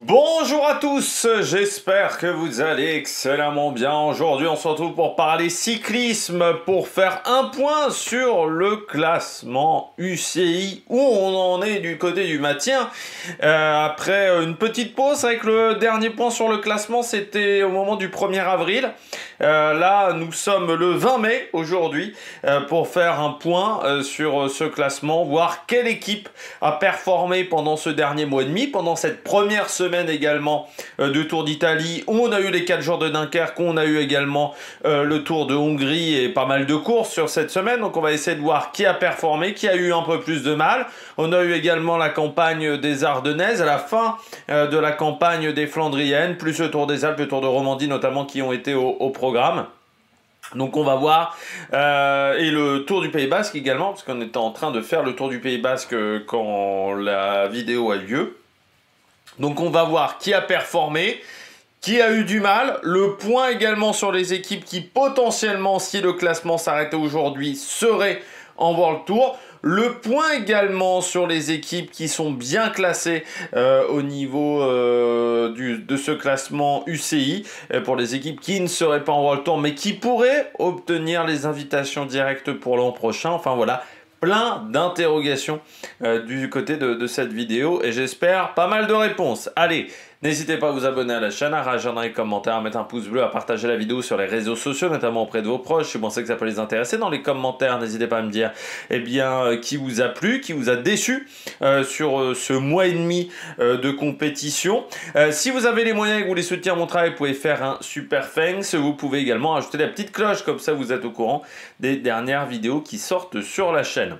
Bonjour à tous, j'espère que vous allez excellemment bien. Aujourd'hui, on se retrouve pour parler cyclisme, pour faire un point sur le classement UCI, où on en est du côté du maintien. Après une petite pause avec le dernier point sur le classement, c'était au moment du 1er avril. Là, nous sommes le 20 mai aujourd'hui pour faire un point sur ce classement, voir quelle équipe a performé pendant ce dernier mois et demi, pendant cette première semaine également de Tour d'Italie. On a eu les 4 jours de Dunkerque, on a eu également le Tour de Hongrie et pas mal de courses sur cette semaine. Donc on va essayer de voir qui a performé, qui a eu un peu plus de mal. On a eu également la campagne des Ardennaises, à la fin de la campagne des Flandriennes, plus le Tour des Alpes, le Tour de Romandie notamment qui ont été au programme. Donc on va voir, et le Tour du Pays Basque également, parce qu'on était en train de faire le Tour du Pays Basque quand la vidéo a lieu. Donc on va voir qui a performé, qui a eu du mal, le point également sur les équipes qui potentiellement, si le classement s'arrêtait aujourd'hui, seraient en World Tour. Le point également sur les équipes qui sont bien classées au niveau de ce classement UCI, pour les équipes qui ne seraient pas en World Tour, mais qui pourraient obtenir les invitations directes pour l'an prochain. Enfin voilà, plein d'interrogations du côté de cette vidéo et j'espère pas mal de réponses. Allez, n'hésitez pas à vous abonner à la chaîne, à réagir dans les commentaires, à mettre un pouce bleu, à partager la vidéo sur les réseaux sociaux, notamment auprès de vos proches, si vous pensez que ça peut les intéresser. Dans les commentaires, n'hésitez pas à me dire qui vous a plu, qui vous a déçu sur ce mois et demi de compétition. Si vous avez les moyens et que vous voulez soutenir mon travail, vous pouvez faire un super thanks. Vous pouvez également ajouter la petite cloche, comme ça vous êtes au courant des dernières vidéos qui sortent sur la chaîne.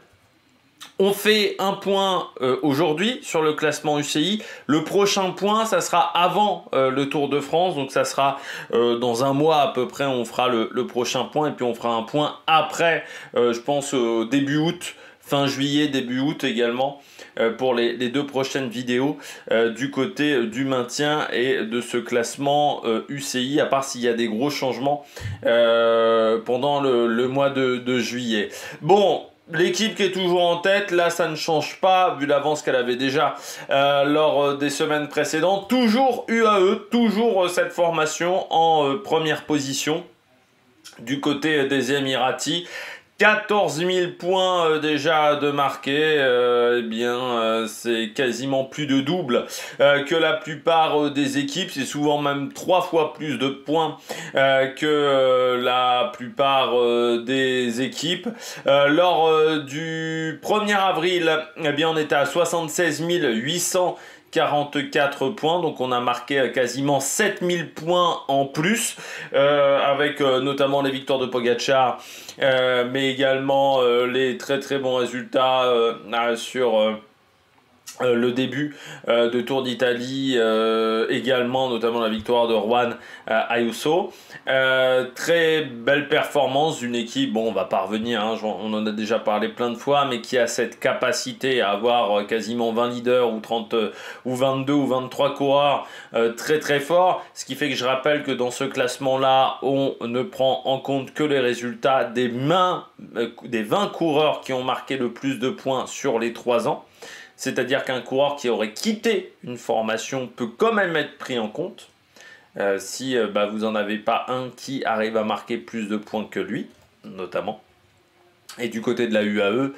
On fait un point aujourd'hui sur le classement UCI. Le prochain point, ça sera avant le Tour de France. Donc ça sera dans un mois à peu près, on fera le prochain point. Et puis on fera un point après, je pense début août, fin juillet, début août également. Pour les deux prochaines vidéos du côté du maintien et de ce classement UCI, à part s'il y a des gros changements pendant le mois de juillet. Bon, l'équipe qui est toujours en tête, là ça ne change pas vu l'avance qu'elle avait déjà lors des semaines précédentes. Toujours UAE, toujours cette formation en première position du côté des Émiratis. 14 000 points déjà de marqués, c'est quasiment plus de double que la plupart des équipes. C'est souvent même 3 fois plus de points que la plupart des équipes. Lors du 1er avril, on était à 76 844 points, donc on a marqué quasiment 7000 points en plus, avec notamment les victoires de Pogacar, mais également les très très bons résultats sur le début de Tour d'Italie, également notamment la victoire de Juan Ayuso. Très belle performance d'une équipe, bon on va pas revenir, hein, on en a déjà parlé plein de fois, mais qui a cette capacité à avoir quasiment 20 leaders ou 30 ou 22 ou 23 coureurs très très forts, ce qui fait que je rappelle que dans ce classement là on ne prend en compte que les résultats des 20 coureurs qui ont marqué le plus de points sur les 3 ans. C'est-à-dire qu'un coureur qui aurait quitté une formation peut quand même être pris en compte si vous n'en avez pas un qui arrive à marquer plus de points que lui, notamment. Et du côté de la UAE,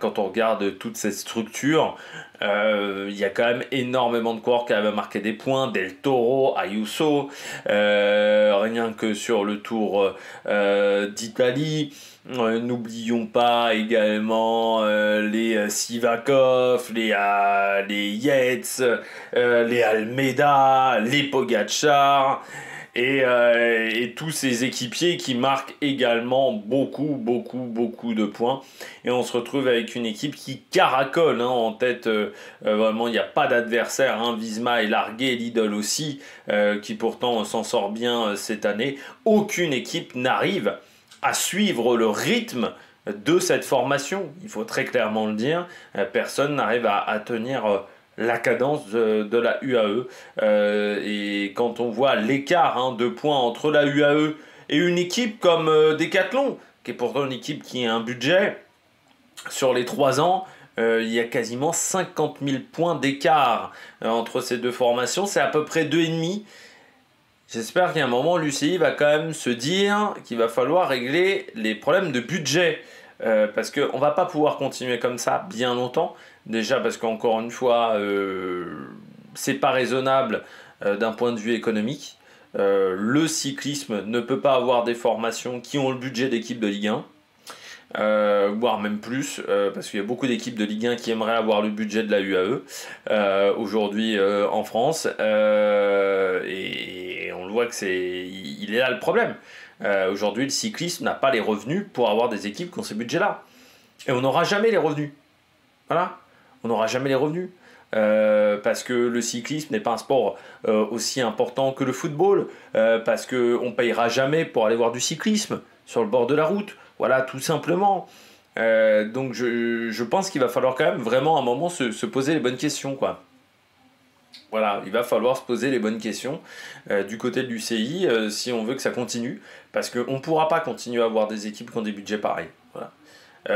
quand on regarde toute cette structure, il y a quand même énormément de coureurs qui arrivent à marquer des points. Del Toro, Ayuso, rien que sur le Tour d'Italie. N'oublions pas également les Sivakov, les Yates, les Almeida, les Pogacar. Et tous ces équipiers qui marquent également beaucoup de points. Et on se retrouve avec une équipe qui caracole en tête. Vraiment, il n'y a pas d'adversaire. Visma est largué, Lidl aussi, qui pourtant s'en sort bien cette année. Aucune équipe n'arrive à suivre le rythme de cette formation. Il faut très clairement le dire. Personne n'arrive à tenir la cadence de la UAE. Et quand on voit l'écart de points entre la UAE et une équipe comme Decathlon, qui est pourtant une équipe qui a un budget sur les 3 ans il y a quasiment 50 000 points d'écart entre ces deux formations. C'est à peu près 2,5. J'espère qu'à un moment, l'UCI va quand même se dire qu'il va falloir régler les problèmes de budget. Parce qu'on ne va pas pouvoir continuer comme ça bien longtemps. Déjà parce qu'encore une fois, c'est pas raisonnable d'un point de vue économique. Le cyclisme ne peut pas avoir des formations qui ont le budget d'équipes de Ligue 1. Voire même plus, parce qu'il y a beaucoup d'équipes de Ligue 1 qui aimeraient avoir le budget de la UAE aujourd'hui en France, et on le voit que il est là le problème. Aujourd'hui, le cyclisme n'a pas les revenus pour avoir des équipes qui ont ces budgets-là, et on n'aura jamais les revenus. Voilà, on n'aura jamais les revenus. Parce que le cyclisme n'est pas un sport aussi important que le football, parce qu'on ne payera jamais pour aller voir du cyclisme sur le bord de la route. Voilà, tout simplement. Donc je pense qu'il va falloir quand même vraiment à un moment se poser les bonnes questions, quoi. Voilà, il va falloir se poser les bonnes questions du côté de l'UCI si on veut que ça continue, parce qu'on ne pourra pas continuer à avoir des équipes qui ont des budgets pareils. Voilà.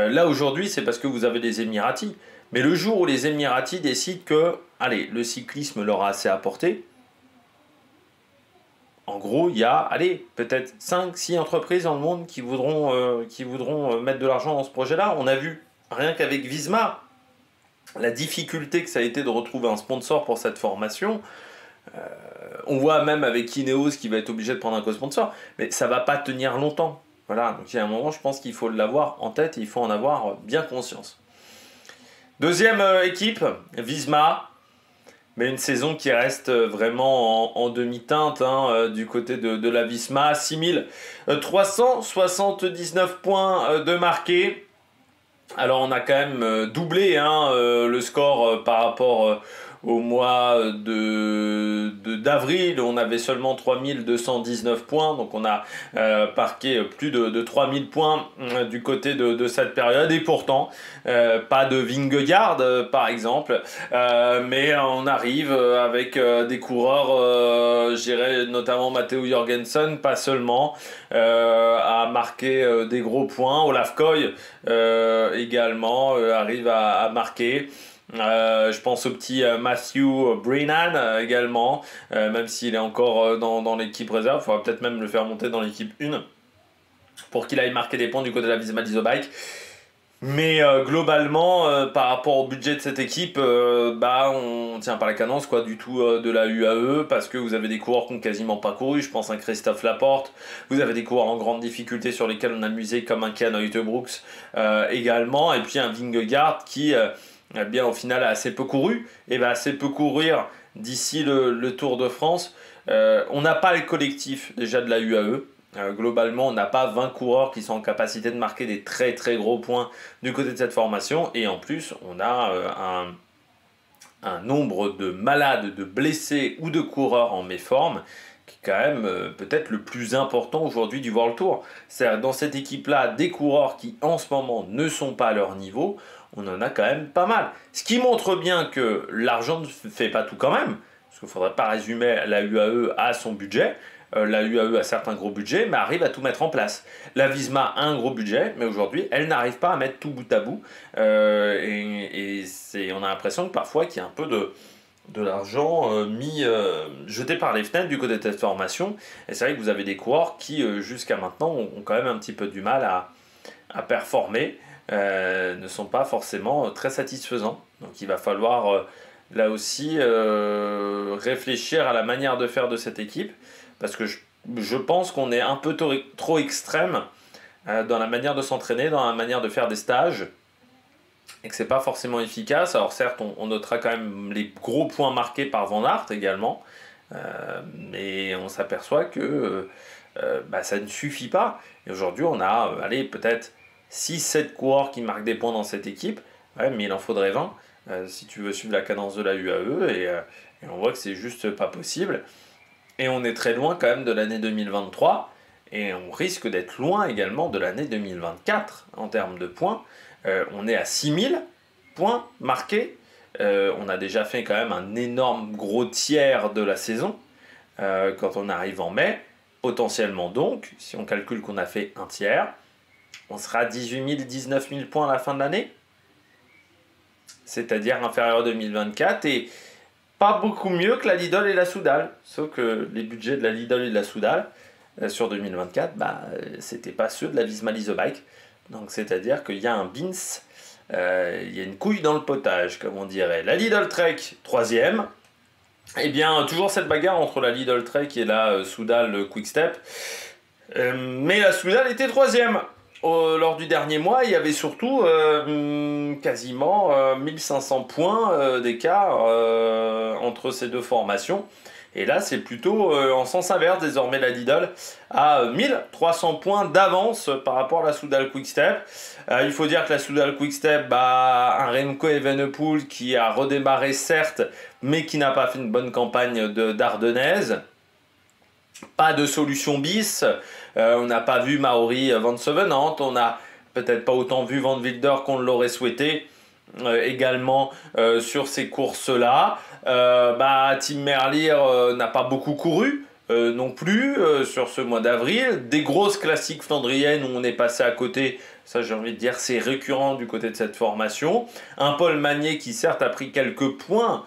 Là aujourd'hui, c'est parce que vous avez des Émiratis, mais le jour où les Émiratis décident que, allez, le cyclisme leur a assez apporté, en gros, il y a, allez, peut-être 5-6 entreprises dans le monde qui voudront mettre de l'argent dans ce projet-là. On a vu, rien qu'avec Visma, la difficulté que ça a été de retrouver un sponsor pour cette formation. On voit même avec Ineos qui va être obligé de prendre un co-sponsor, mais ça ne va pas tenir longtemps. Voilà, donc il y a un moment, je pense qu'il faut l'avoir en tête et il faut en avoir bien conscience. Deuxième équipe, Visma. Mais une saison qui reste vraiment en demi-teinte du côté de la Visma. 6379 points de marqués. Alors on a quand même doublé le score par rapport au mois d'avril. On avait seulement 3219 points. Donc on a marqué plus de 3000 points du côté de cette période. Et pourtant, pas de Vingegaard par exemple. Mais on arrive avec des coureurs, je dirais notamment Matteo Jorgensen, pas seulement, à marquer des gros points. Olaf Koy également arrive à marquer. Je pense au petit Matthew Brennan également, même s'il est encore dans l'équipe réserve. Il faudra peut-être même le faire monter dans l'équipe 1 pour qu'il aille marquer des points du côté de la Visma Leasebike. Mais globalement, par rapport au budget de cette équipe, on tient pas la cadence du tout de la UAE, parce que vous avez des coureurs qui n'ont quasiment pas couru. Je pense à un Christophe Laporte. Vous avez des coureurs en grande difficulté sur lesquels on a misé, comme un Ken Uijtdebroeks également, et puis un Vingegaard qui bien au final a assez peu couru et va assez peu courir d'ici le Tour de France. On n'a pas le collectif déjà de la UAE. Globalement, on n'a pas 20 coureurs qui sont en capacité de marquer des très très gros points du côté de cette formation, et en plus on a un nombre de malades, de blessés ou de coureurs en méforme qui est quand même peut-être le plus important aujourd'hui du World Tour. C'est-à-dire dans cette équipe-là, des coureurs qui en ce moment ne sont pas à leur niveau, on en a quand même pas mal. Ce qui montre bien que l'argent ne fait pas tout quand même, parce qu'il ne faudrait pas résumer la UAE à son budget. La UAE a certes un gros budget, mais arrive à tout mettre en place. La Visma a un gros budget, mais aujourd'hui, elle n'arrive pas à mettre tout bout à bout. On a l'impression que parfois qu'il y a un peu de l'argent jeté par les fenêtres du côté de cette formation. Et c'est vrai que vous avez des coureurs qui, jusqu'à maintenant, ont quand même un petit peu du mal à performer, ne sont pas forcément très satisfaisants. Donc il va falloir là aussi réfléchir à la manière de faire de cette équipe, parce que je pense qu'on est un peu trop extrême dans la manière de s'entraîner, dans la manière de faire des stages, et que c'est pas forcément efficace. Alors certes, on notera quand même les gros points marqués par Van Aert également, mais on s'aperçoit que ça ne suffit pas. Et aujourd'hui, on a peut-être 6-7 coureurs qui marquent des points dans cette équipe, mais il en faudrait 20 si tu veux suivre la cadence de la UAE, et on voit que c'est juste pas possible. Et on est très loin quand même de l'année 2023, et on risque d'être loin également de l'année 2024 en termes de points. On est à 6000 points marqués. On a déjà fait quand même un énorme gros tiers de la saison quand on arrive en mai. Potentiellement donc, si on calcule qu'on a fait un tiers, on sera à 18 000, 19 000 points à la fin de l'année. c'est-à-dire inférieur à 2024, et pas beaucoup mieux que la Lidl et la Soudal. Sauf que les budgets de la Lidl et de la Soudal sur 2024, c'était pas ceux de la Visma Lease Bike. Donc c'est-à-dire qu'il y a un bins, il y a une couille dans le potage, comme on dirait. La Lidl Trek, 3e. Eh bien, toujours cette bagarre entre la Lidl Trek et la Soudal Quickstep. Mais la Soudal était 3e. Lors du dernier mois, il y avait surtout quasiment 1500 points d'écart entre ces deux formations. Et là, c'est plutôt en sens inverse. Désormais, la Lidl a 1300 points d'avance par rapport à la Soudal Quickstep. Il faut dire que la Soudal Quickstep a un Remco Evenepoel qui a redémarré certes, mais qui n'a pas fait une bonne campagne d'Ardennaise. Pas de solution bis. On n'a pas vu Mauri Van Sevenant. On n'a peut-être pas autant vu Van Wilder qu'on l'aurait souhaité. Également sur ces courses-là. Tim Merlier n'a pas beaucoup couru non plus sur ce mois d'avril. Des grosses classiques flandriennes où on est passé à côté. Ça, j'ai envie de dire, c'est récurrent du côté de cette formation. Un Paul Magnier qui, certes, a pris quelques points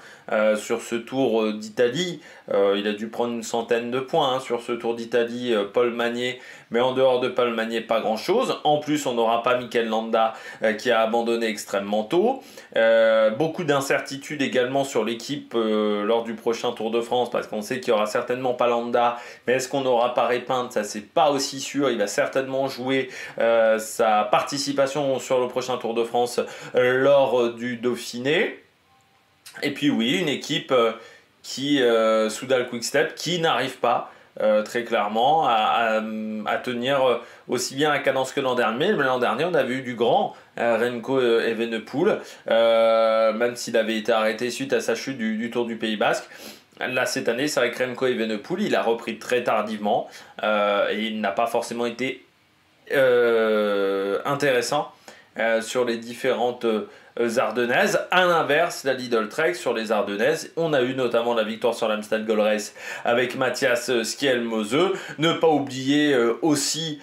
sur ce Tour d'Italie. Il a dû prendre une centaine de points sur ce Tour d'Italie, Paul Magnier. Mais en dehors de Paul Magnier, pas grand-chose. En plus, on n'aura pas Mikel Landa qui a abandonné extrêmement tôt. Beaucoup d'incertitudes également sur l'équipe lors du prochain Tour de France, parce qu'on sait qu'il n'y aura certainement pas Landa. Mais est-ce qu'on n'aura pas Répinte? Ça, c'est pas aussi sûr. Il va certainement jouer sa participation sur le prochain Tour de France lors du Dauphiné. Et puis oui, une équipe Soudal Quickstep, qui n'arrive pas très clairement à tenir aussi bien la cadence que l'an dernier. Mais l'an dernier, on a vu du grand Remco Evenepoel, même s'il avait été arrêté suite à sa chute du Tour du Pays Basque. Là, cette année, c'est avec Remco Evenepoel, il a repris très tardivement et il n'a pas forcément été intéressant sur les différentes Ardennaises. À l'inverse, la Lidl Trek sur les Ardennaises, on a eu notamment la victoire sur l'Amstel Gold Race avec Matthias Skjelmose. Ne pas oublier aussi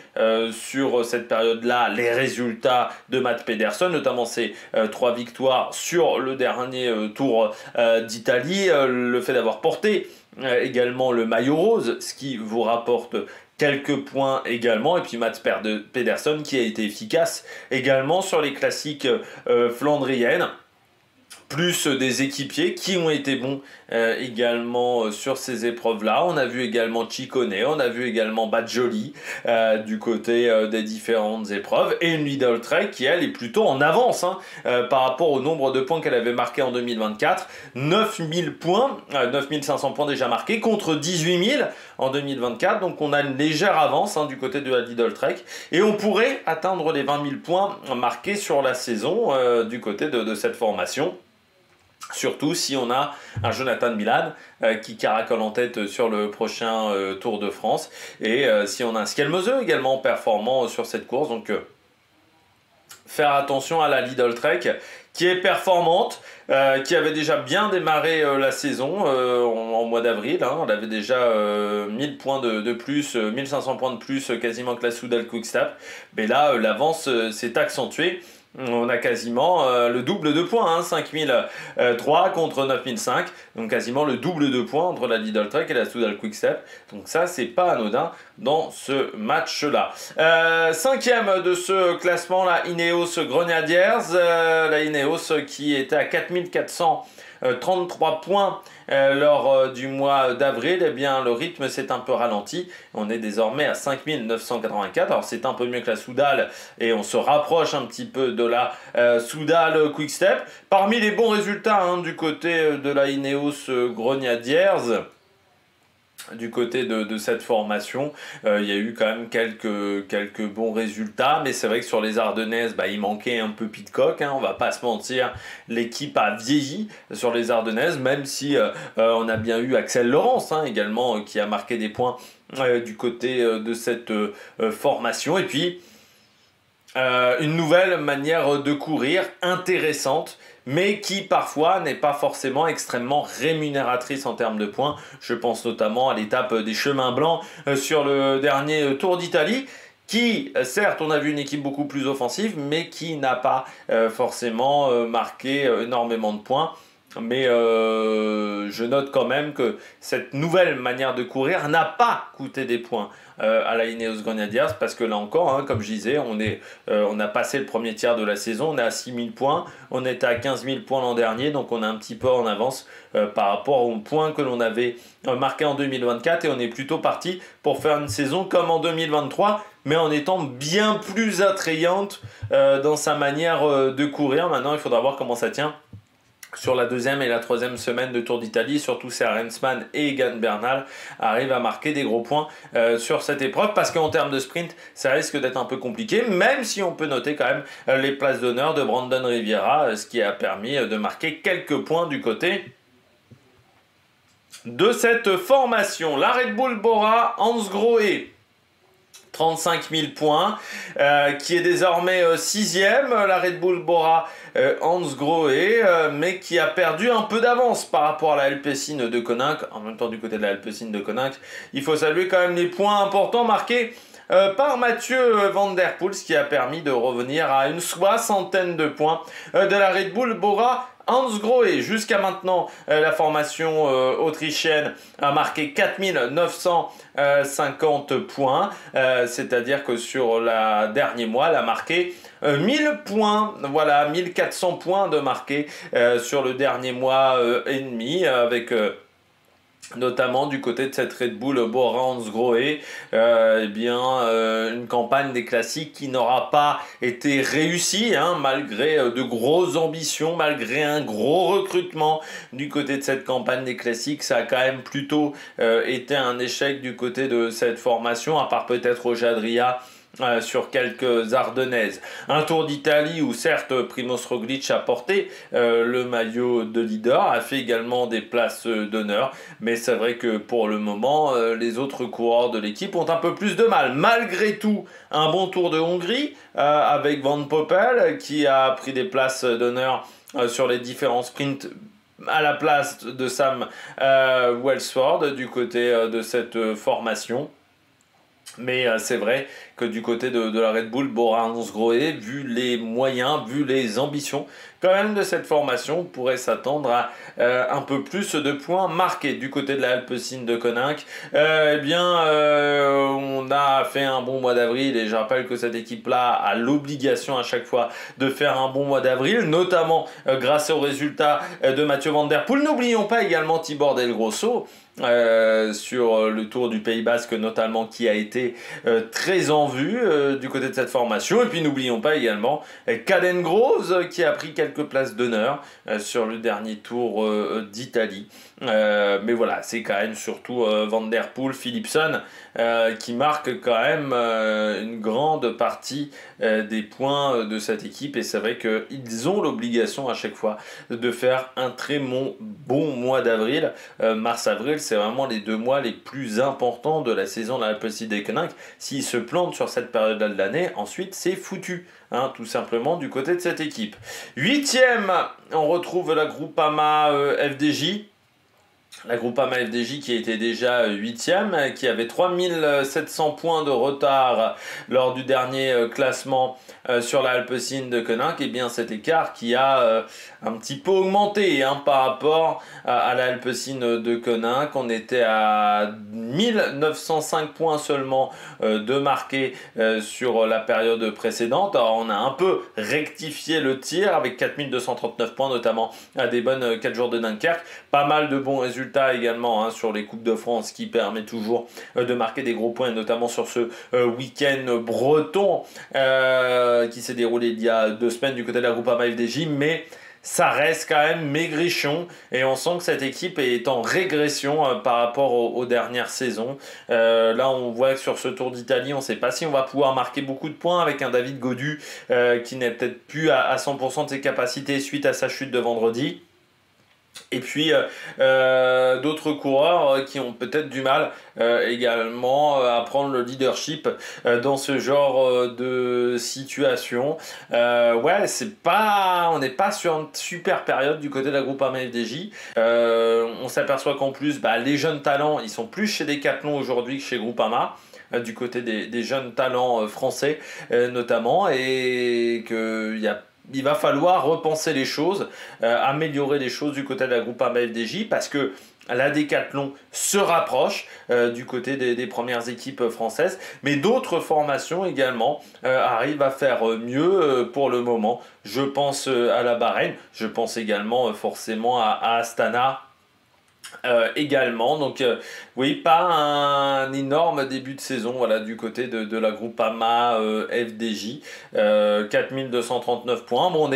sur cette période-là les résultats de Matt Pedersen, notamment ses 3 victoires sur le dernier Tour d'Italie, le fait d'avoir porté également le maillot rose, ce qui vous rapporte quelques points également, et puis Matt Pedersen qui a été efficace également sur les classiques flandriennes, plus des équipiers qui ont été bons également sur ces épreuves-là. On a vu également Ciccone, on a vu également Badjoli du côté des différentes épreuves, et une Lidl Trek qui, elle, est plutôt en avance par rapport au nombre de points qu'elle avait marqué en 2024. 9000 points, 9500 points déjà marqués, contre 18 000 en 2024, donc on a une légère avance du côté de la Lidl Trek, et on pourrait atteindre les 20 000 points marqués sur la saison du côté de cette formation. Surtout si on a un Jonathan Milan qui caracole en tête sur le prochain Tour de France. Et si on a un Skjelmose également performant sur cette course. Donc faire attention à la Lidl Trek qui est performante, qui avait déjà bien démarré la saison en mois d'avril. Elle avait déjà 1000 points de plus, 1500 points de plus quasiment que la Soudal Quickstep. Mais là, l'avance s'est accentuée. On a quasiment le double de points, 5003 contre 9005, donc quasiment le double de points entre la Lidl Trek et la Soudal Quickstep. Donc ça, c'est pas anodin dans ce match-là. 5e de ce classement, la Ineos Grenadiers, la Ineos qui était à 4433 points lors du mois d'avril. Eh bien, le rythme s'est un peu ralenti. On est désormais à 5984. Alors, c'est un peu mieux que la Soudal et on se rapproche un petit peu de la Soudal Quickstep. Parmi les bons résultats du côté de la Ineos Grenadiers, du côté de cette formation, il y a eu quand même quelques bons résultats, mais c'est vrai que sur les Ardennaises, il manquait un peu Pidcock, on va pas se mentir, l'équipe a vieilli sur les Ardennaises, même si on a bien eu Axel Laurence également qui a marqué des points du côté de cette formation, et puis une nouvelle manière de courir intéressante, mais qui parfois n'est pas forcément extrêmement rémunératrice en termes de points. Je pense notamment à l'étape des chemins blancs sur le dernier Tour d'Italie, qui, certes, on a vu une équipe beaucoup plus offensive, mais qui n'a pas forcément marqué énormément de points. Mais je note quand même que cette nouvelle manière de courir n'a pas coûté des points à la Ineos Grenadiers, parce que là encore, hein, comme je disais, on a passé le premier tiers de la saison, on est à 6000 points, on était à 15 000 points l'an dernier, donc on est un petit peu en avance par rapport aux points que l'on avait marqués en 2024, et on est plutôt parti pour faire une saison comme en 2023, mais en étant bien plus attrayante dans sa manière de courir. Maintenant, il faudra voir comment ça tient sur la deuxième et la troisième semaine de Tour d'Italie. Surtout si Arensman et Egan Bernal arrivent à marquer des gros points sur cette épreuve, parce qu'en termes de sprint, ça risque d'être un peu compliqué, même si on peut noter quand même les places d'honneur de Brandon Riviera, ce qui a permis de marquer quelques points du côté de cette formation. La Red Bull Bora, Hans Grohe, 35 000 points, qui est désormais sixième, la Red Bull Bora Hans Grohe, mais qui a perdu un peu d'avance par rapport à la Alpecin de Koninck. En même temps, du côté de la Alpecin de Koninck, il faut saluer quand même les points importants marqués par Mathieu Van Der Poel, ce qui a permis de revenir à une soixantaine de points de la Red Bull Bora Hans Grohe. Jusqu'à maintenant, la formation autrichienne a marqué 4950 points, c'est-à-dire que sur le dernier mois, elle a marqué 1000 points, voilà, 1400 points de marqués sur le dernier mois et demi, avec notamment du côté de cette Red Bull Bora Hans Grohe, une campagne des classiques qui n'aura pas été réussie, hein, malgré de grosses ambitions, malgré un gros recrutement du côté de cette campagne des classiques. Ça a quand même plutôt été un échec du côté de cette formation, à part peut-être Roger Adria sur quelques Ardennaises. Un Tour d'Italie où certes Primož Roglič a porté le maillot de leader, a fait également des places d'honneur, mais c'est vrai que pour le moment les autres coureurs de l'équipe ont un peu plus de mal. Malgré tout, un bon Tour de Hongrie avec Van Poppel qui a pris des places d'honneur sur les différents sprints à la place de Sam Welsford du côté de cette formation. Mais c'est vrai que du côté de la Red Bull Bora Hans Grohe, vu les moyens, vu les ambitions quand même de cette formation, on pourrait s'attendre à un peu plus de points marqués. Du côté de la Alpecin de Koninck, on a fait un bon mois d'avril, et je rappelle que cette équipe-là a l'obligation à chaque fois de faire un bon mois d'avril, notamment grâce aux résultats de Mathieu Van Der Poel. N'oublions pas également Tibor Del Grosso, sur le Tour du Pays Basque notamment, qui a été très en vue du côté de cette formation. Et puis n'oublions pas également Caden Groves qui a pris quelques places d'honneur sur le dernier Tour d'Italie. Mais voilà, c'est quand même surtout Van Der Poel, Philipsen qui marquent quand même une grande partie des points de cette équipe, et c'est vrai qu'ils ont l'obligation à chaque fois de faire un très bon mois d'avril. Mars-avril, c'est vraiment les 2 mois les plus importants de la saison de la Alpecin de Koninck. S'ils se plantent sur cette période-là de l'année, ensuite c'est foutu, hein, tout simplement du côté de cette équipe. 8e, on retrouve la Groupama FDJ. La Groupama FDJ qui était déjà 8e, qui avait 3700 points de retard lors du dernier classement sur la Alpecin de Koninck. Et bien cet écart qui a un petit peu augmenté, hein, par rapport à la Alpecin de Koninck. On était à 1905 points seulement de marqués sur la période précédente. Alors on a un peu rectifié le tir avec 4239 points, notamment à des bonnes 4 jours de Dunkerque. Pas mal de bons résultats également, hein, sur les Coupes de France, qui permet toujours de marquer des gros points, notamment sur ce week-end breton qui s'est déroulé il y a 2 semaines du côté de la Groupama FDJ, mais ça reste quand même maigrichon, et on sent que cette équipe est en régression par rapport aux dernières saisons. Là on voit que sur ce Tour d'Italie, on ne sait pas si on va pouvoir marquer beaucoup de points avec un David Gaudu qui n'est peut-être plus à 100% de ses capacités suite à sa chute de vendredi. Et puis d'autres coureurs qui ont peut-être du mal également à prendre le leadership dans ce genre de situation. Ouais, on n'est pas sur une super période du côté de la Groupama FDJ. On s'aperçoit qu'en plus, les jeunes talents, ils sont plus chez Decathlon aujourd'hui que chez Groupama. Du côté des jeunes talents français notamment, et il va falloir repenser les choses, améliorer les choses du côté de la Groupama FDJ, parce que la Décathlon se rapproche du côté des premières équipes françaises, mais d'autres formations également arrivent à faire mieux pour le moment. Je pense à la Bahreïn, je pense également forcément à Astana. Également, donc oui, pas un énorme début de saison, voilà, du côté de la Groupama FDJ, 4239 points. Bon,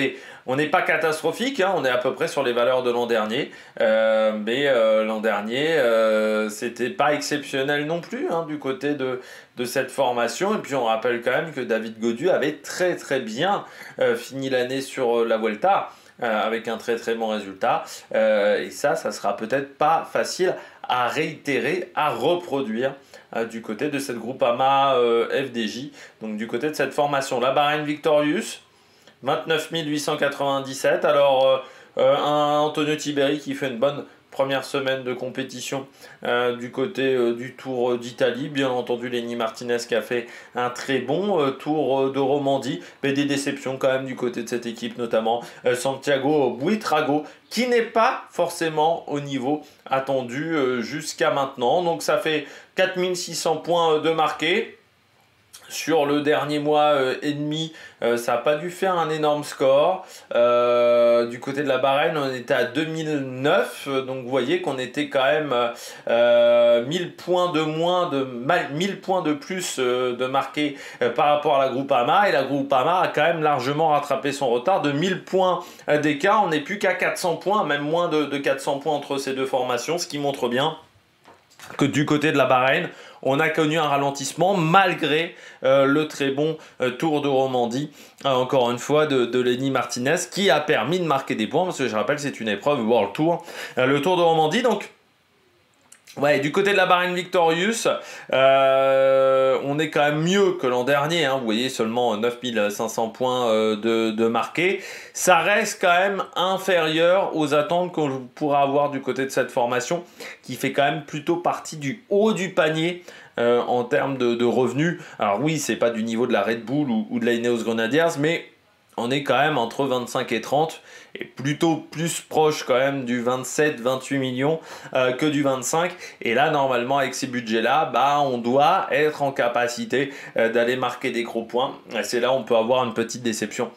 on n'est pas catastrophique, hein, on est à peu près sur les valeurs de l'an dernier, mais l'an dernier c'était pas exceptionnel non plus, hein, du côté de cette formation. Et puis on rappelle quand même que David Gaudu avait très très bien fini l'année sur la Vuelta, avec un très très bon résultat, et ça sera peut-être pas facile à réitérer, à reproduire du côté de cette Groupama FDJ, donc du côté de cette formation. La Bahreïn Victorious, 29 897. Alors un Antonio Tiberi qui fait une bonne première semaine de compétition du côté du Tour d'Italie. Bien entendu, Lenny Martinez qui a fait un très bon Tour de Romandie, mais des déceptions quand même du côté de cette équipe, notamment Santiago Buitrago, qui n'est pas forcément au niveau attendu jusqu'à maintenant. Donc ça fait 4600 points de marqués. Sur le dernier mois et demi, ça n'a pas dû faire un énorme score. Du côté de la Bahreïn, on était à 2009. Donc vous voyez qu'on était quand même 1000 points de moins, 1000 points de plus de marqués par rapport à la Groupama. Et la Groupama a quand même largement rattrapé son retard de 1000 points d'écart. On n'est plus qu'à 400 points, même moins de 400 points entre ces deux formations, ce qui montre bien que du côté de la Bahreïn, on a connu un ralentissement malgré le très bon Tour de Romandie, encore une fois, de Lenny Martinez, qui a permis de marquer des points, parce que je rappelle, c'est une épreuve World Tour, le Tour de Romandie. Donc, ouais, du côté de la Bahreïn Victorious, on est quand même mieux que l'an dernier, hein. Vous voyez, seulement 9500 points de marqués. Ça reste quand même inférieur aux attentes qu'on pourra avoir du côté de cette formation, qui fait quand même plutôt partie du haut du panier en termes de revenus. Alors oui, c'est pas du niveau de la Red Bull ou de la Ineos Grenadiers, mais on est quand même entre 25 et 30, et plutôt plus proche quand même du 27-28 millions que du 25. Et là, normalement, avec ces budgets-là, on doit être en capacité d'aller marquer des gros points. C'est là où on peut avoir une petite déception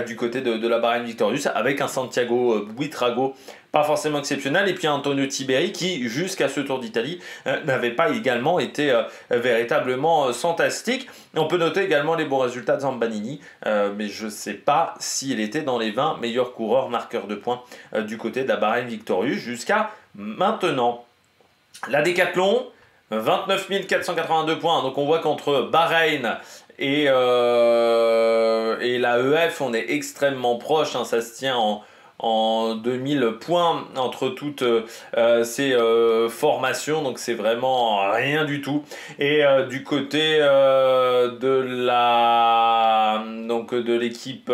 du côté de la Bahreïn Victorious, avec un Santiago Buitrago pas forcément exceptionnel, et puis Antonio Tiberi qui, jusqu'à ce Tour d'Italie, n'avait pas également été véritablement fantastique. On peut noter également les bons résultats de Zambanini, mais je ne sais pas s'il était dans les 20 meilleurs coureurs marqueurs de points du côté de la Bahreïn Victorious jusqu'à maintenant. La Décathlon, 29 482 points, donc on voit qu'entre Bahreïn et la EF, on est extrêmement proche, hein, ça se tient en 2000 points entre toutes ces formations, donc c'est vraiment rien du tout. Et du côté de l'équipe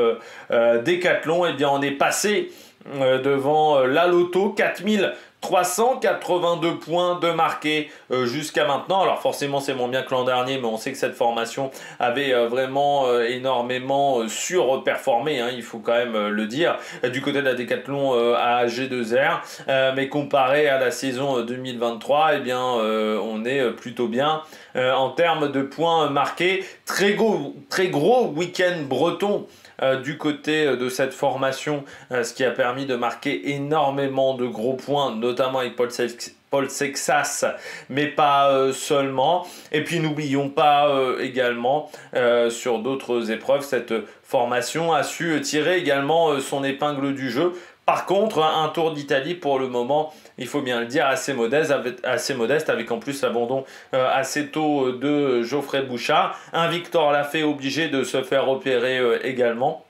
Décathlon, eh bien on est passé devant la Lotto, 4382 points de marqués jusqu'à maintenant. Alors forcément c'est moins bien que l'an dernier, mais on sait que cette formation avait vraiment énormément surperformé, hein, il faut quand même le dire, du côté de la Décathlon à G2R, mais comparé à la saison 2023, eh bien on est plutôt bien en termes de points marqués. Très gros week-end breton du côté de cette formation, ce qui a permis de marquer énormément de gros points, notamment avec Paul Sexas, mais pas seulement. Et puis n'oublions pas également sur d'autres épreuves, cette formation a su tirer également son épingle du jeu. Par contre, un Tour d'Italie pour le moment, il faut bien le dire, assez modeste, avec en plus l'abandon assez tôt de Geoffrey Bouchard. Un Victor Lafay obligé de se faire opérer également.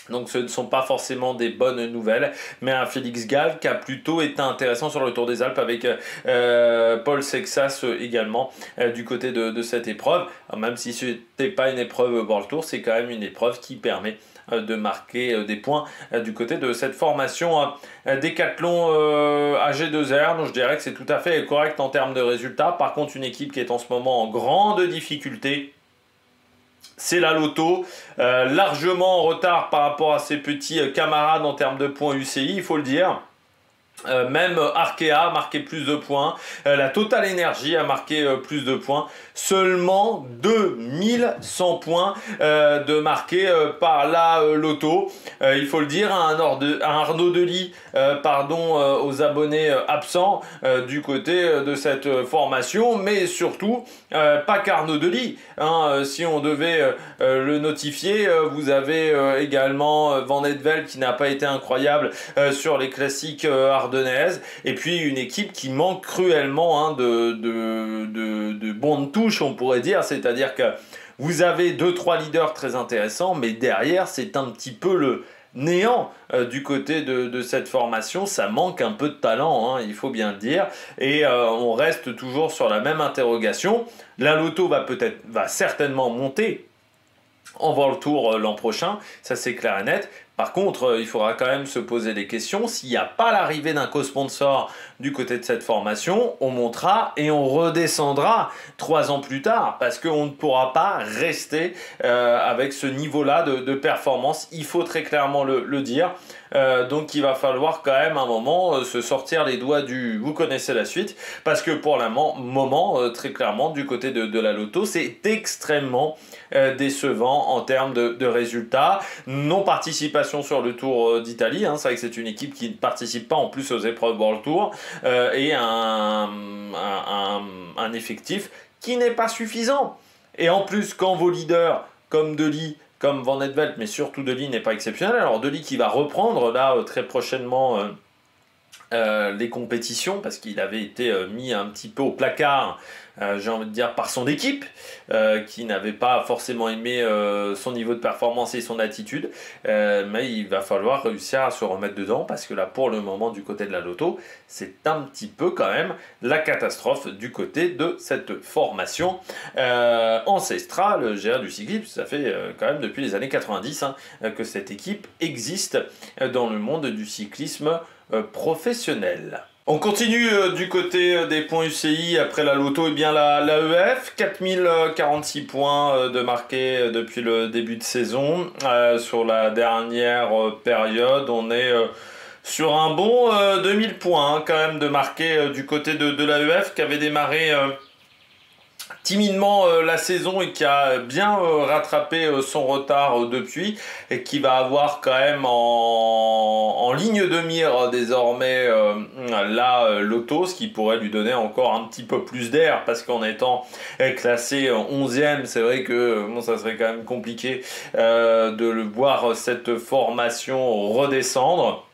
Donc ce ne sont pas forcément des bonnes nouvelles, mais un Félix Gall qui a plutôt été intéressant sur le Tour des Alpes avec Paul Sexas également du côté de cette épreuve. Alors, même si ce n'était pas une épreuve World Tour, c'est quand même une épreuve qui permet de marquer des points du côté de cette formation Décathlon AG2R. Donc je dirais que c'est tout à fait correct en termes de résultats. Par contre, une équipe qui est en ce moment en grande difficulté, c'est la Lotto, largement en retard par rapport à ses petits camarades en termes de points UCI, il faut le dire. Même Arkea a marqué plus de points, la Total Energy a marqué plus de points, seulement 2100 points de marqués par la Lotto. Il faut le dire, à Arnaud Delis, aux abonnés absents du côté de cette formation, mais surtout pas qu'Arnaud Delis. Si on devait le notifier, vous avez également Van Edveld qui n'a pas été incroyable sur les classiques ardennaise, et puis une équipe qui manque cruellement de bonnes touches, on pourrait dire, c'est-à-dire que vous avez 2-3 leaders très intéressants, mais derrière c'est un petit peu le néant du côté de cette formation. Ça manque un peu de talent, il faut bien le dire, et on reste toujours sur la même interrogation. La Lotto va certainement monter en World Tour l'an prochain, ça c'est clair et net. Par contre, il faudra quand même se poser des questions. S'il n'y a pas l'arrivée d'un co-sponsor du côté de cette formation, on montera et on redescendra 3 ans plus tard, parce qu'on ne pourra pas rester avec ce niveau-là de performance. Il faut très clairement le dire. Donc il va falloir quand même un moment se sortir les doigts du... Vous connaissez la suite, parce que pour le moment, très clairement, du côté de la Lotto, c'est extrêmement décevant en termes de résultats. Non-participation sur le Tour d'Italie, c'est vrai que c'est une équipe qui ne participe pas en plus aux épreuves World Tour, et un effectif qui n'est pas suffisant. Et en plus, quand vos leaders comme Delis, comme Van Edveld, mais surtout Delis n'est pas exceptionnel. Alors Delis qui va reprendre là très prochainement les compétitions, parce qu'il avait été mis un petit peu au placard, j'ai envie de dire, par son équipe, qui n'avait pas forcément aimé son niveau de performance et son attitude, mais il va falloir réussir à se remettre dedans, parce que là pour le moment du côté de la Lotto, c'est un petit peu quand même la catastrophe du côté de cette formation ancestrale GR du cyclisme. Ça fait quand même depuis les années 90 que cette équipe existe dans le monde du cyclisme professionnel. On continue du côté des points UCI après la Lotto, et bien l'AEF, 4046 points de marqués depuis le début de saison. Sur la dernière période, on est sur un bon 2000 points quand même de marqués du côté de l'AEF, qui avait démarré timidement la saison et qui a bien rattrapé son retard depuis, et qui va avoir quand même en ligne de mire désormais la Lotto, ce qui pourrait lui donner encore un petit peu plus d'air, parce qu'en étant classé 11e, c'est vrai que ça serait quand même compliqué de voir cette formation redescendre.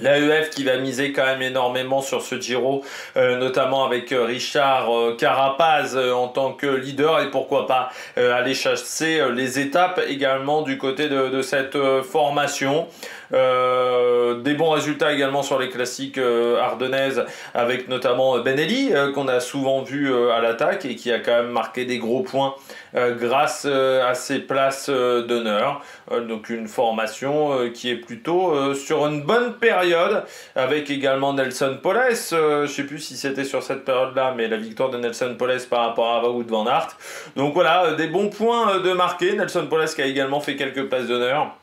L'AEF qui va miser quand même énormément sur ce Giro, notamment avec Richard Carapaz en tant que leader, et pourquoi pas aller chasser les étapes également du côté de cette formation. Des bons résultats également sur les classiques ardennaises, avec notamment Benelli qu'on a souvent vu à l'attaque, et qui a quand même marqué des gros points grâce à ses places d'honneur. Donc une formation qui est plutôt sur une bonne période, avec également Nelson Poles. Je ne sais plus si c'était sur cette période-là, mais la victoire de Nelson Poles par rapport à Wout van Aert. Donc voilà, des bons points de marqués. Nelson Poles qui a également fait quelques places d'honneur,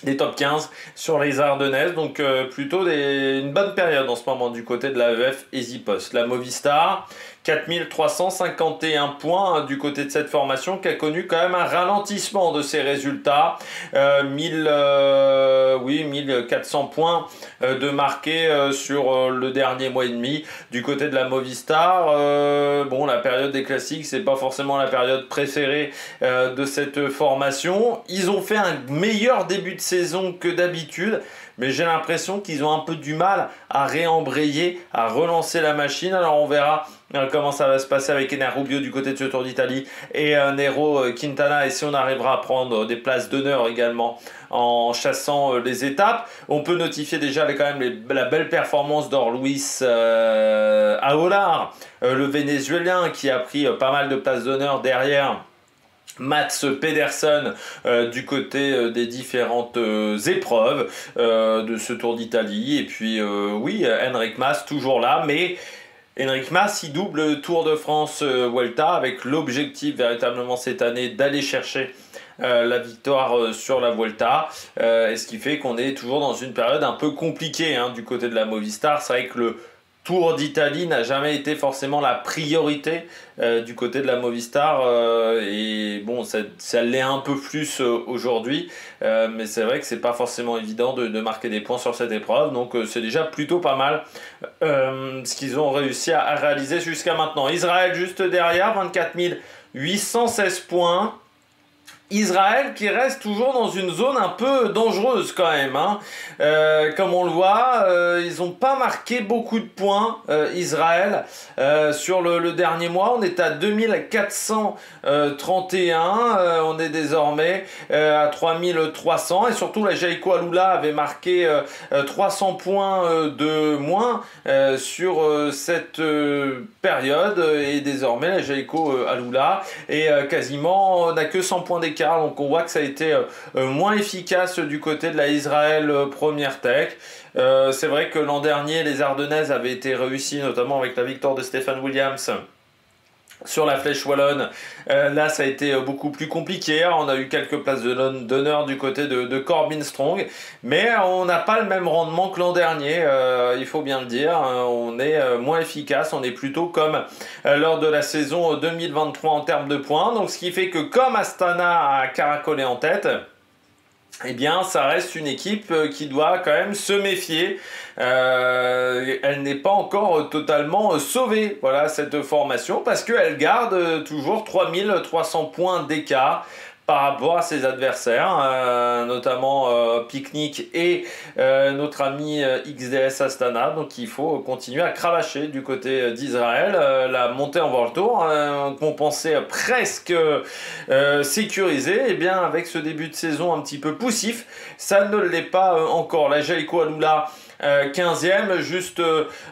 des top 15 sur les Ardennaises, donc plutôt une bonne période en ce moment du côté de l'AEF EasyPost. La Movistar, 4351 points du côté de cette formation, qui a connu quand même un ralentissement de ses résultats. 1400 points de marqués sur le dernier mois et demi du côté de la Movistar. La période des classiques, c'est pas forcément la période préférée de cette formation. Ils ont fait un meilleur début de saison que d'habitude, mais j'ai l'impression qu'ils ont un peu du mal à réembrayer, à relancer la machine. Alors on verra comment ça va se passer avec Ener Rubio du côté de ce Tour d'Italie et Nairo Quintana, et si on arrivera à prendre des places d'honneur également en chassant les étapes. On peut notifier déjà la belle performance d'Or-Luis Aolar, le Vénézuélien qui a pris pas mal de places d'honneur derrière Mats Pedersen du côté des différentes épreuves de ce Tour d'Italie. Et puis oui, Enric Mas toujours là, mais Enric Mas, il double le Tour de France Vuelta avec l'objectif véritablement cette année d'aller chercher la victoire sur la Vuelta, et ce qui fait qu'on est toujours dans une période un peu compliquée du côté de la Movistar. C'est vrai que le Tour d'Italie n'a jamais été forcément la priorité du côté de la Movistar, et bon, ça l'est un peu plus aujourd'hui, mais c'est vrai que c'est pas forcément évident de marquer des points sur cette épreuve, donc c'est déjà plutôt pas mal ce qu'ils ont réussi à réaliser jusqu'à maintenant. Israël juste derrière, 24 816 points. Israël qui reste toujours dans une zone un peu dangereuse quand même, comme on le voit, ils n'ont pas marqué beaucoup de points, Israël, sur le dernier mois. On est à 2431, on est désormais à 3300, et surtout la Jaiko Alula avait marqué 300 points de moins sur cette période, et désormais la Jaiko Alula est quasiment, n'a que 100 points d'écart. Donc on voit que ça a été moins efficace du côté de la Israël Première Tech. C'est vrai que l'an dernier, les Ardennaises avaient été réussies, notamment avec la victoire de Stephen Williams sur la Flèche Wallonne. Là, ça a été beaucoup plus compliqué. On a eu quelques places d'honneur du côté de Corbin Strong, mais on n'a pas le même rendement que l'an dernier, il faut bien le dire. On est moins efficace, on est plutôt comme lors de la saison 2023 en termes de points. Donc ce qui fait que comme Astana a caracolé en tête, eh bien, ça reste une équipe qui doit quand même se méfier. Elle n'est pas encore totalement sauvée, voilà, cette formation, parce qu'elle garde toujours 3300 points d'écart par rapport à ses adversaires, notamment Picnic et notre ami XDS Astana. Donc il faut continuer à cravacher du côté d'Israël. La montée en World Tour, qu'on pensait presque sécurisée, et bien avec ce début de saison un petit peu poussif, ça ne l'est pas encore. La Jaiko Alula 15e, juste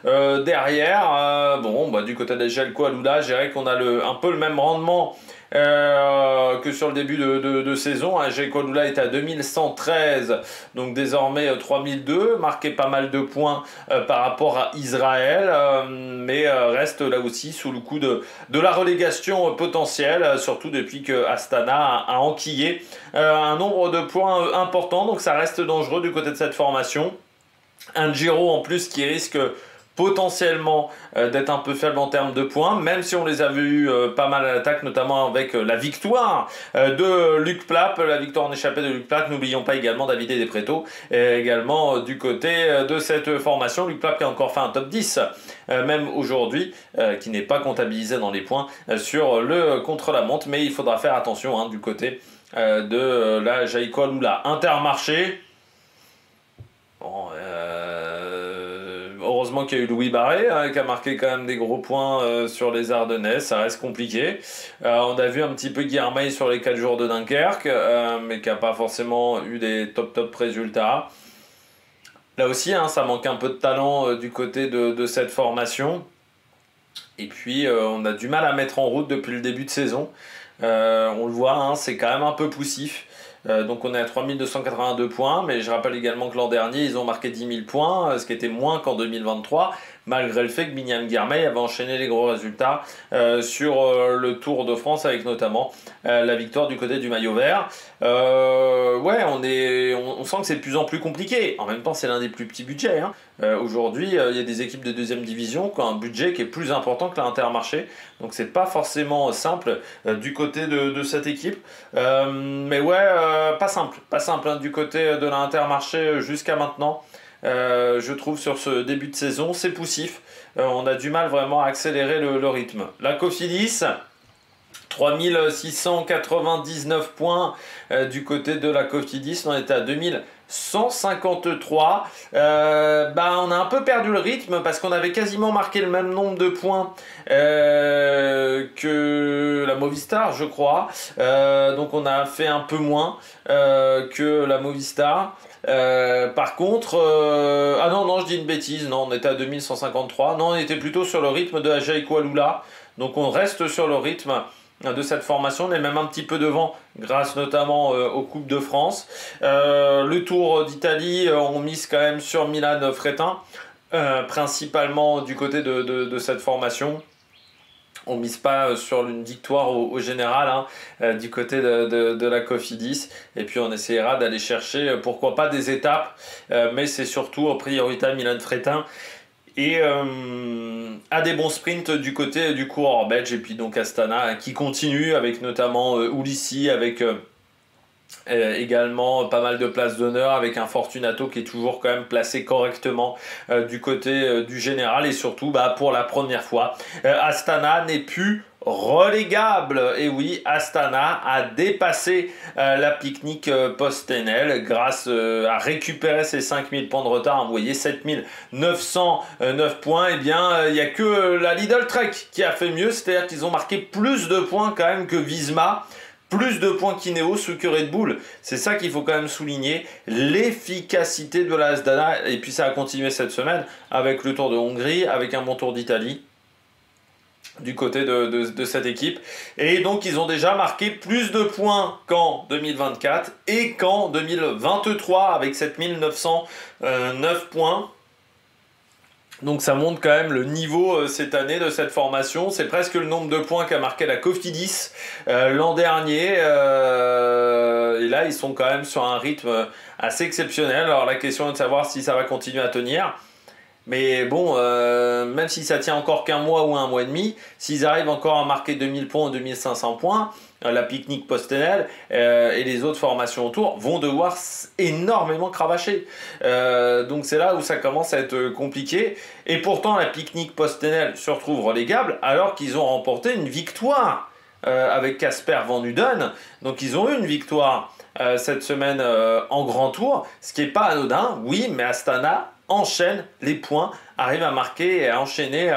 derrière. Du côté de la Jaiko Alula, je dirais qu'on a un peu le même rendement que sur le début de saison. Jaiko Alula est à 2113, donc désormais 3002, marqué pas mal de points par rapport à Israël, mais reste là aussi sous le coup de la relégation potentielle, surtout depuis que Astana a enquillé un nombre de points important. Donc ça reste dangereux du côté de cette formation. Un Giro en plus qui risque potentiellement d'être un peu faible en termes de points, même si on les avait eu pas mal à l'attaque, notamment avec la victoire de Luc Plapp, la victoire en échappée de Luc Plapp. N'oublions pas également Davide De Preto, et également du côté de cette formation, Luc Plapp qui a encore fait un top 10, même aujourd'hui, qui n'est pas comptabilisé dans les points sur le contre-la-montre, mais il faudra faire attention du côté de la Jaiko Alula. Intermarché, bon, heureusement qu'il y a eu Louis Barré qui a marqué quand même des gros points sur les Ardennais. Ça reste compliqué. On a vu un petit peu Guilherme sur les 4 jours de Dunkerque, mais qui n'a pas forcément eu des top résultats. Là aussi, ça manque un peu de talent du côté de cette formation. Et puis, on a du mal à mettre en route depuis le début de saison. On le voit, c'est quand même un peu poussif. Donc on est à 3282 points, mais je rappelle également que l'an dernier, ils ont marqué 10 000 points, ce qui était moins qu'en 2023, malgré le fait que Binyam Girmay avait enchaîné les gros résultats sur le Tour de France, avec notamment la victoire du côté du maillot vert. On sent que c'est de plus en plus compliqué. En même temps, c'est l'un des plus petits budgets. Aujourd'hui, il y a des équipes de deuxième division qui ont un budget qui est plus important que l'Intermarché. Donc c'est pas forcément simple du côté de cette équipe. Mais pas simple du côté de l'Intermarché jusqu'à maintenant. Je trouve sur ce début de saison, c'est poussif. On a du mal vraiment à accélérer le rythme. La Cofidis, 3699 points du côté de la Cofidis. On était à 1153. On a un peu perdu le rythme parce qu'on avait quasiment marqué le même nombre de points que la Movistar, je crois. Donc on a fait un peu moins que la Movistar. Par contre, ah non, je dis une bêtise, non, on était à 2153. Non, on était plutôt sur le rythme de Aja Kualula. Donc on reste sur le rythme de cette formation, on est même un petit peu devant grâce notamment aux Coupes de France. Le Tour d'Italie, on mise quand même sur Milan Fretin, principalement du côté de cette formation. On mise pas sur une victoire au général du côté de la Cofidis. Et puis on essaiera d'aller chercher, pourquoi pas, des étapes. Mais c'est surtout priorité à Milan Fretin. Et à des bons sprints du côté du coureur belge. Et puis donc Astana qui continue avec notamment Ulissi, avec également pas mal de places d'honneur, avec un Fortunato qui est toujours quand même placé correctement du côté du général. Et surtout pour la première fois, Astana n'est plus relégable. Et oui, Astana a dépassé la Picnic PostNL grâce à récupérer ses 5000 points de retard. Vous voyez, 7909 points. Et bien, il n'y a que la Lidl Trek qui a fait mieux, c'est-à-dire qu'ils ont marqué plus de points quand même que Visma. Plus de points qu'Ineos ou que Red Bull. C'est ça qu'il faut quand même souligner. L'efficacité de la Astana. Et puis ça a continué cette semaine avec le Tour de Hongrie, avec un bon Tour d'Italie du côté de cette équipe. Et donc ils ont déjà marqué plus de points qu'en 2024 et qu'en 2023 avec 7909 points. Donc ça montre quand même le niveau cette année de cette formation. C'est presque le nombre de points qu'a marqué la Cofidis l'an dernier. Et là, ils sont quand même sur un rythme assez exceptionnel. Alors la question est de savoir si ça va continuer à tenir. Mais bon, même si ça tient encore qu'un mois ou un mois et demi, s'ils arrivent encore à marquer 2000 points ou 2500 points, la Picnic PostNL et les autres formations autour vont devoir énormément cravacher. Donc c'est là où ça commence à être compliqué. Et pourtant, la Picnic PostNL se retrouve relégable alors qu'ils ont remporté une victoire avec Casper Van Uden. Donc ils ont eu une victoire cette semaine en Grand Tour, ce qui n'est pas anodin, oui, mais Astana enchaîne les points, arrive à marquer et à enchaîner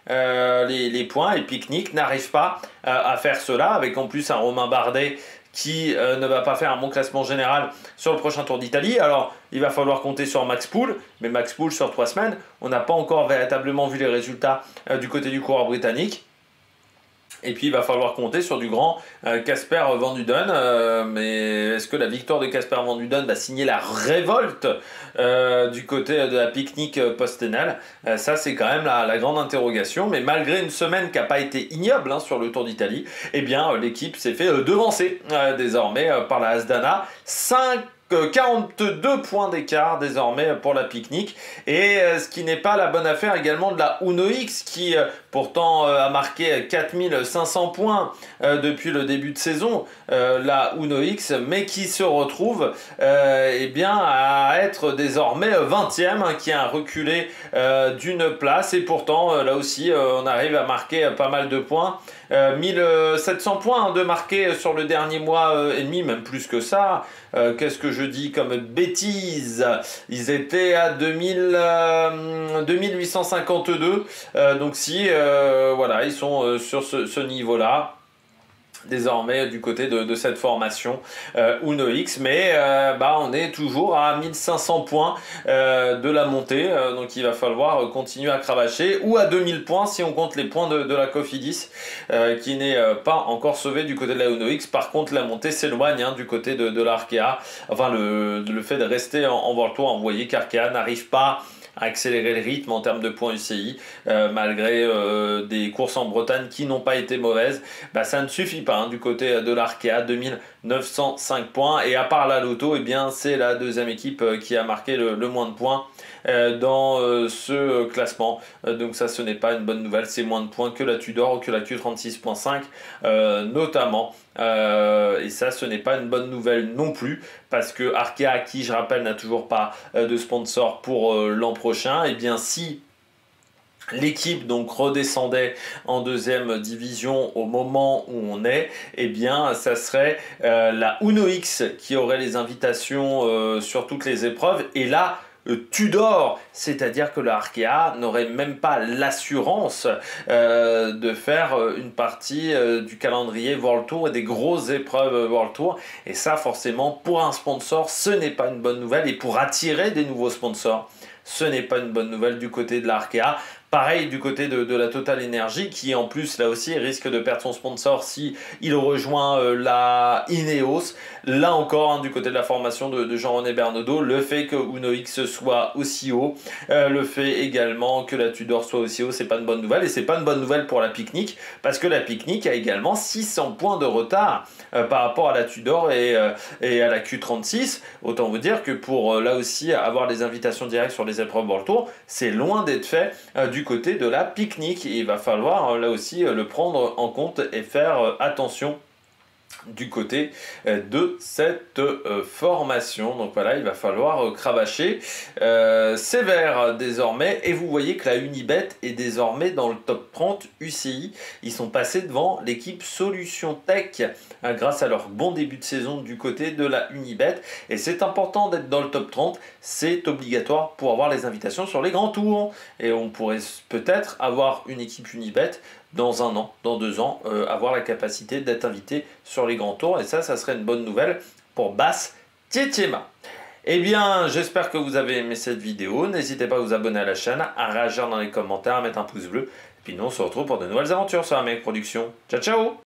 les points, et Picnic n'arrive pas à faire cela, avec en plus un Romain Bardet qui ne va pas faire un bon classement général sur le prochain Tour d'Italie. Alors il va falloir compter sur Max Poole, mais Max Poole sur 3 semaines, on n'a pas encore véritablement vu les résultats du côté du coureur britannique. Et puis il va falloir compter sur du grand Casper Van Uden. Mais est-ce que la victoire de Casper Van Uden va signer la révolte du côté de la Picnic PostNL? Ça c'est quand même la grande interrogation. Mais malgré une semaine qui n'a pas été ignoble sur le Tour d'Italie, eh bien l'équipe s'est fait devancer désormais par la Astana. 42 points d'écart désormais pour la Picnic, et ce qui n'est pas la bonne affaire également de la Uno X qui pourtant a marqué 4500 points depuis le début de saison, la Uno X, mais qui se retrouve à être désormais 20e, qui a reculé d'une place, et pourtant là aussi on arrive à marquer pas mal de points. 1700 points de marqués sur le dernier mois et demi, même plus que ça. Qu'est-ce que je dis comme bêtise? Ils étaient à 2852. Donc si, voilà, ils sont sur ce niveau-là désormais du côté de cette formation Uno X, mais on est toujours à 1500 points de la montée, donc il va falloir continuer à cravacher, ou à 2000 points si on compte les points de la Cofidis qui n'est pas encore sauvé du côté de la Uno X. Par contre la montée s'éloigne du côté de l'Arkea, enfin le fait de rester en World Tour. Vous voyez qu'Arkea n'arrive pas à accélérer le rythme en termes de points UCI, malgré des courses en Bretagne qui n'ont pas été mauvaises. Ça ne suffit pas du côté de l'Arkea, 2905 points, et à part la Lotto, c'est la deuxième équipe qui a marqué le moins de points dans ce classement. Donc ça, ce n'est pas une bonne nouvelle, c'est moins de points que la Tudor ou que la Q36.5 notamment. Et ça, ce n'est pas une bonne nouvelle non plus, parce que Arkea, qui je rappelle n'a toujours pas de sponsor pour l'an prochain, si l'équipe donc redescendait en deuxième division au moment où on est, eh bien ça serait la Uno X qui aurait les invitations sur toutes les épreuves. Et là, Tudor, c'est-à-dire que le Arkea n'aurait même pas l'assurance de faire une partie du calendrier World Tour et des grosses épreuves World Tour. Et ça, forcément, pour un sponsor, ce n'est pas une bonne nouvelle. Et pour attirer des nouveaux sponsors, ce n'est pas une bonne nouvelle du côté de l'Arkea. Pareil du côté de la Total Energy qui en plus là aussi risque de perdre son sponsor si il rejoint la Ineos. Là encore du côté de la formation de Jean-René Bernaudot, le fait que Uno X soit aussi haut, le fait également que la Tudor soit aussi haut, c'est pas une bonne nouvelle. Et c'est pas une bonne nouvelle pour la Picnic parce que la Picnic a également 600 points de retard par rapport à la Tudor et à la Q36. Autant vous dire que pour là aussi avoir des invitations directes sur les épreuves World Tour, c'est loin d'être fait du côté de la Picnic. Et il va falloir là aussi le prendre en compte et faire attention du côté de cette formation. Donc voilà, il va falloir cravacher sévère désormais. Et vous voyez que la Unibet est désormais dans le top 30 UCI. Ils sont passés devant l'équipe Solution Tech grâce à leur bon début de saison du côté de la Unibet. Et c'est important d'être dans le top 30. C'est obligatoire pour avoir les invitations sur les grands tours. Et on pourrait peut-être avoir une équipe Unibet dans 1 an, dans 2 ans, avoir la capacité d'être invité sur les grands tours. Et ça serait une bonne nouvelle pour Basse Tietema. Eh bien, j'espère que vous avez aimé cette vidéo. N'hésitez pas à vous abonner à la chaîne, à réagir dans les commentaires, à mettre un pouce bleu. Et puis nous, on se retrouve pour de nouvelles aventures sur Amérique Production. Ciao, ciao!